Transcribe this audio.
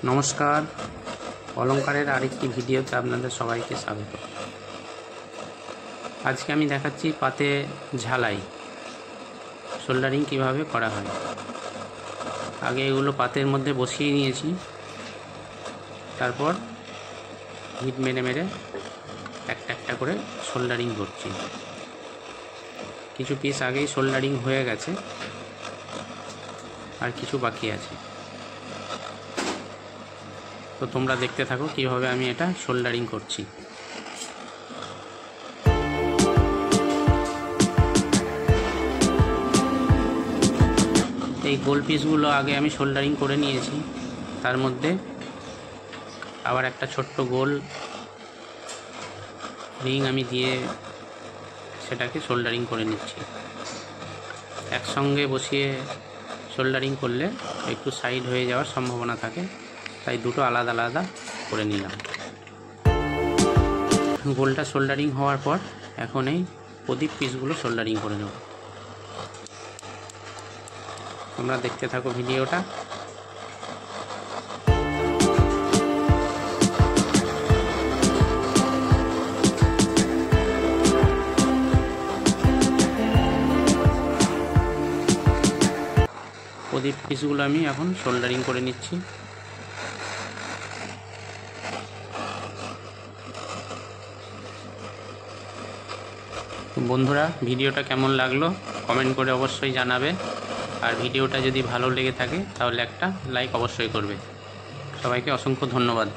नमस्कार अलंकारेर आरेकटी भिडियोते आपनादेर सबाइके स्वागत। आज के आमी देखाच्छि पाते झालाई सोल्डारिंग किभाबे करा हय। आगे एगुलो पातेर मध्य बसिए निয়েছি, तारपर हिट मेरे मेरे একটা একটা করে সোল্ডারিং করছি। কিছু পিস আগেই সোল্ডারিং হয়ে গেছে আর কিছু বাকি আছে। तो তোমরা দেখতে থাকো কিভাবে আমি এটা সোল্ডারিং করছি। এই গোল পিসগুলো আগে আমি সোল্ডারিং করে নিয়েছি, তার মধ্যে আবার একটা ছোট্ট গোল রিং আমি দিয়ে সেটাকে সোল্ডারিং করে নিচ্ছি। একসঙ্গে বসিয়ে সোল্ডারিং করলে একটু সাইড হয়ে যাওয়ার সম্ভাবনা থাকে, তাই দুটো আলাদা আলাদা করে নিলাম। গোলটা সোল্ডারিং হওয়ার পর এখন এই প্রদীপ পিসগুলো সোল্ডারিং করে নেব। তোমরা দেখতে থাকো ভিডিওটা। প্রদীপ পিসগুলো আমি এখন সোল্ডারিং করে নিচ্ছি। বন্ধুরা ভিডিওটা কেমন লাগলো কমেন্ট করে অবশ্যই জানাবে, আর ভিডিওটা যদি ভালো লেগে থাকে তাহলে একটা লাইক অবশ্যই করবে। সবাইকে অসংখ্য ধন্যবাদ।